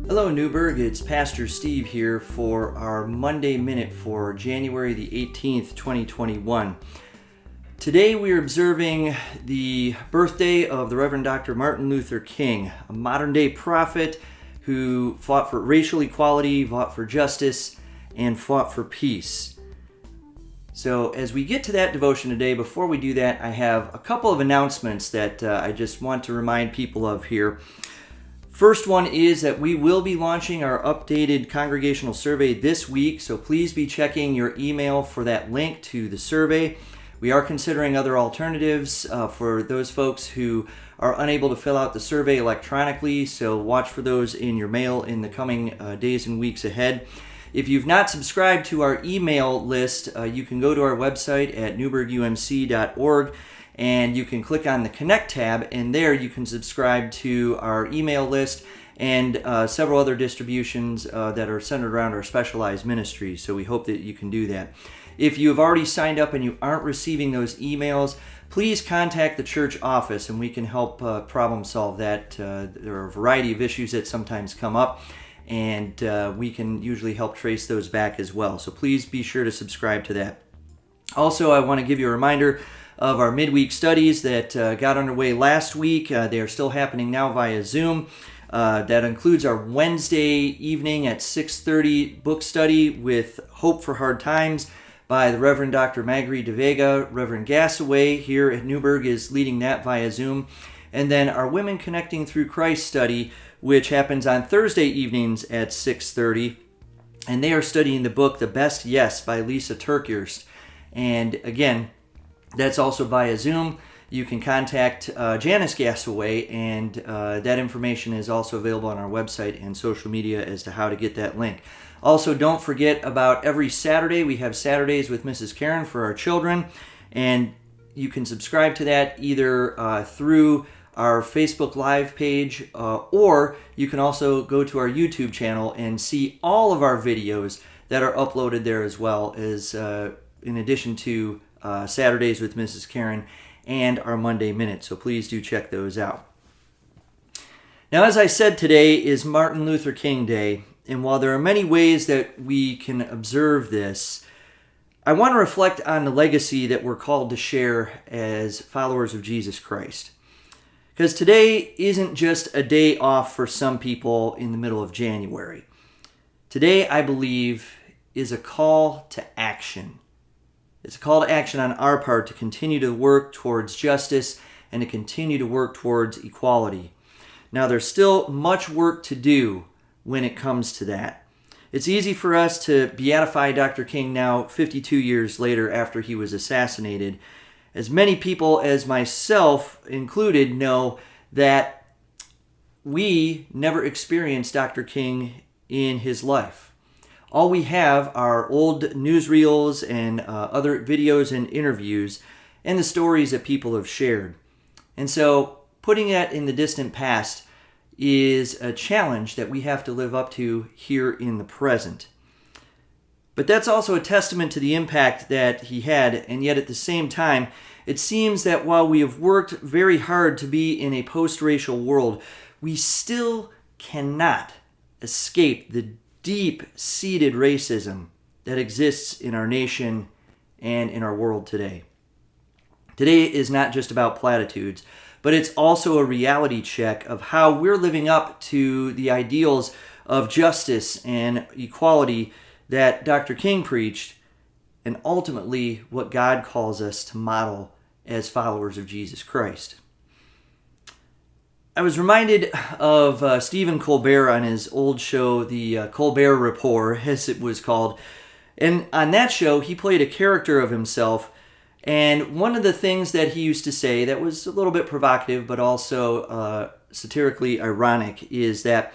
Hello Newburgh, it's Pastor Steve here for our Monday Minute for January the 18th, 2021. Today we are observing the birthday of the Reverend Dr. Martin Luther King, a modern day prophet who fought for racial equality, fought for justice, and fought for peace. So as we get to that devotion today, before we do that, I have a couple of announcements that I just want to remind people of here. First one is that we will be launching our updated congregational survey this week, so please be checking your email for that link to the survey. We are considering other alternatives for those folks who are unable to fill out the survey electronically, so watch for those in your mail in the coming days and weeks ahead. If you've not subscribed to our email list, you can go to our website at newburghumc.org and you can click on the Connect tab, and there you can subscribe to our email list and several other distributions that are centered around our specialized ministries. So we hope that you can do that. If you have already signed up and you aren't receiving those emails, please contact the church office and we can help problem solve that. There are a variety of issues that sometimes come up, and we can usually help trace those back as well. So please be sure to subscribe to that. Also, I want to give you a reminder of our midweek studies that got underway last week. They are still happening now via Zoom. That includes our Wednesday evening at 6:30 book study with Hope for Hard Times by the Reverend Dr. Magri de Vega. Reverend Gassaway here at Newburgh is leading that via Zoom. And then our Women Connecting Through Christ study, which happens on Thursday evenings at 6:30. And they are studying the book The Best Yes by Lisa Turkhurst. And again, that's also via Zoom. You can contact Janice Gassaway, and that information is also available on our website and social media as to how to get that link. Also, don't forget about every Saturday. We have Saturdays with Mrs. Karen for our children, and you can subscribe to that either through our Facebook Live page, or you can also go to our YouTube channel and see all of our videos that are uploaded there, as well as in addition to Saturdays with Mrs. Karen and our Monday Minute. So please do check those out. Now, as I said, today is Martin Luther King Day, and while there are many ways that we can observe this, I want to reflect on the legacy that we're called to share as followers of Jesus Christ. Because today isn't just a day off for some people in the middle of January. Today, I believe, is a call to action. It's a call to action on our part to continue to work towards justice and to continue to work towards equality. Now, there's still much work to do when it comes to that. It's easy for us to beatify Dr. King now 52 years later after he was assassinated. As many people as myself included know that we never experienced Dr. King in his life. All we have are old newsreels and other videos and interviews and the stories that people have shared. And so putting that in the distant past is a challenge that we have to live up to here in the present. But that's also a testament to the impact that he had, and yet at the same time, it seems that while we have worked very hard to be in a post-racial world, we still cannot escape the deep-seated racism that exists in our nation and in our world today. Today is not just about platitudes, but it's also a reality check of how we're living up to the ideals of justice and equality that Dr. King preached, and ultimately what God calls us to model as followers of Jesus Christ. I was reminded of Stephen Colbert on his old show, the Colbert Report, as it was called. And on that show, he played a character of himself. And one of the things that he used to say that was a little bit provocative, but also satirically ironic, is that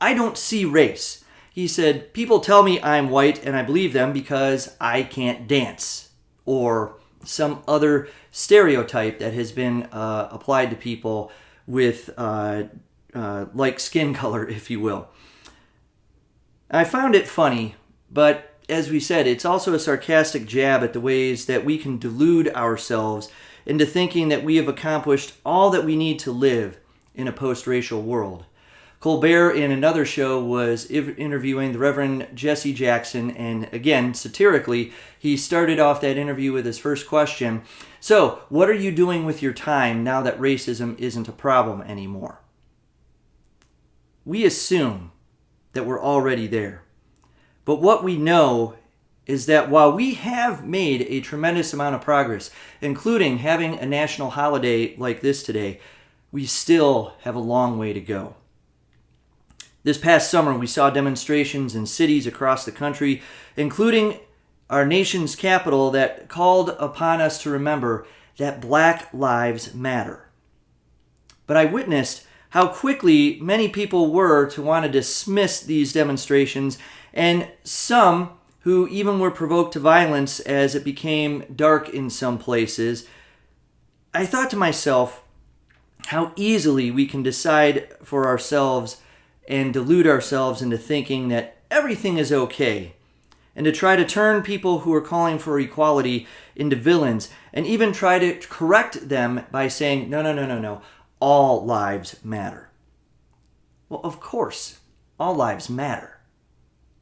I don't see race. He said, people tell me I'm white and I believe them because I can't dance. Or some other stereotype that has been applied to people with like skin color, if you will. I found it funny, but as we said, it's also a sarcastic jab at the ways that we can delude ourselves into thinking that we have accomplished all that we need to live in a post-racial world. Colbert in another show was interviewing the Reverend Jesse Jackson, and again, satirically, he started off that interview with his first question. So, what are you doing with your time now that racism isn't a problem anymore? We assume that we're already there. But what we know is that while we have made a tremendous amount of progress, including having a national holiday like this today, we still have a long way to go. This past summer, we saw demonstrations in cities across the country, including our nation's capital, that called upon us to remember that Black lives matter. But I witnessed how quickly many people were to want to dismiss these demonstrations, and some who even were provoked to violence as it became dark in some places. I thought to myself how easily we can decide for ourselves and delude ourselves into thinking that everything is okay, and to try to turn people who are calling for equality into villains, and even try to correct them by saying, no, all lives matter. Well, of course, all lives matter.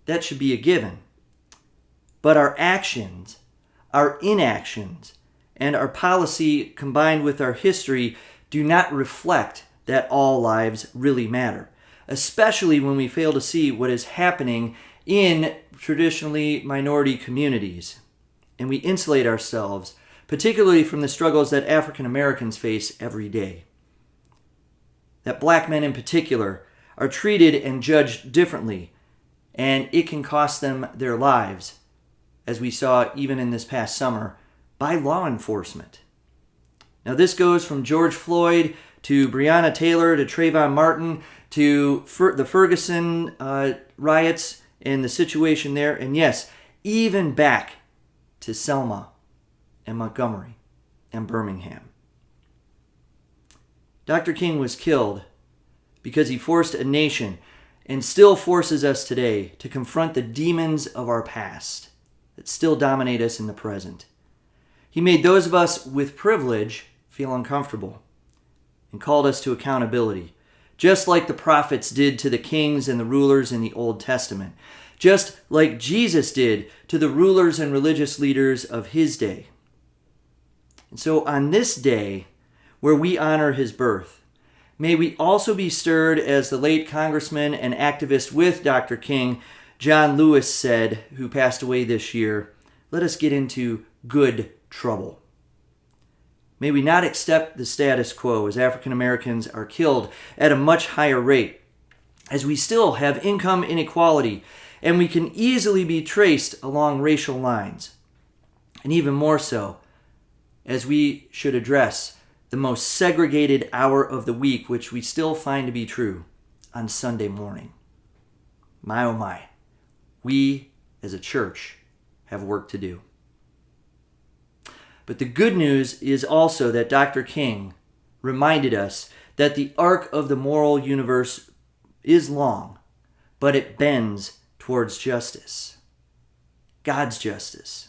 That should be a given. But our actions, our inactions, and our policy combined with our history do not reflect that all lives really matter, especially when we fail to see what is happening in traditionally minority communities. And we insulate ourselves, particularly from the struggles that African Americans face every day. That Black men in particular are treated and judged differently, and it can cost them their lives, as we saw even in this past summer, by law enforcement. Now this goes from George Floyd to Breonna Taylor to Trayvon Martin to the Ferguson riots and the situation there, and yes, even back to Selma and Montgomery and Birmingham. Dr. King was killed because he forced a nation, and still forces us today, to confront the demons of our past that still dominate us in the present. He made those of us with privilege feel uncomfortable and called us to accountability, just like the prophets did to the kings and the rulers in the Old Testament, just like Jesus did to the rulers and religious leaders of his day. And so on this day, where we honor his birth, may we also be stirred, as the late congressman and activist with Dr. King, John Lewis, said, who passed away this year, let us get into good trouble. May we not accept the status quo as African Americans are killed at a much higher rate, as we still have income inequality, and we can easily be traced along racial lines. And even more so, as we should address the most segregated hour of the week, which we still find to be true, on Sunday morning. My oh my, we as a church have work to do. But the good news is also that Dr. King reminded us that the arc of the moral universe is long, but it bends towards justice, God's justice.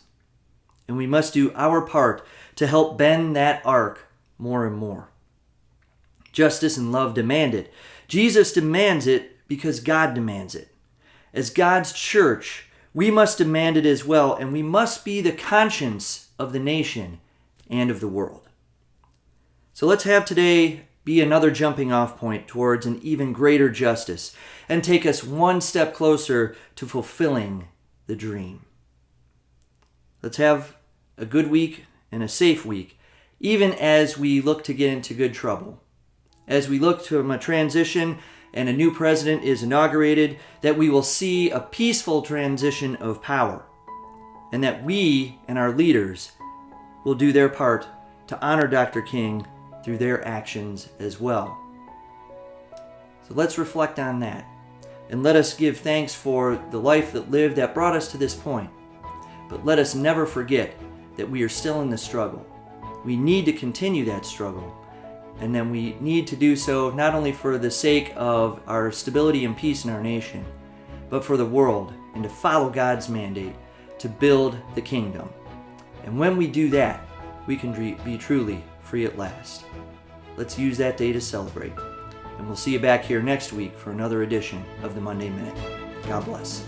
And we must do our part to help bend that arc more and more. Justice and love demand it. Jesus demands it because God demands it. As God's church, we must demand it as well, and we must be the conscience of the nation and of the world. So let's have today be another jumping off point towards an even greater justice, and take us one step closer to fulfilling the dream. Let's have a good week and a safe week, even as we look to get into good trouble. As we look to a transition and a new president is inaugurated, that we will see a peaceful transition of power, and that we and our leaders will do their part to honor Dr. King through their actions as well. So let's reflect on that, and let us give thanks for the life that lived that brought us to this point. But let us never forget that we are still in the struggle. We need to continue that struggle, and then we need to do so not only for the sake of our stability and peace in our nation, but for the world, and to follow God's mandate to build the kingdom. And when we do that, we can be truly free at last. Let's use that day to celebrate. And And we'll see you back here next week for another edition of the Monday Minute. God bless.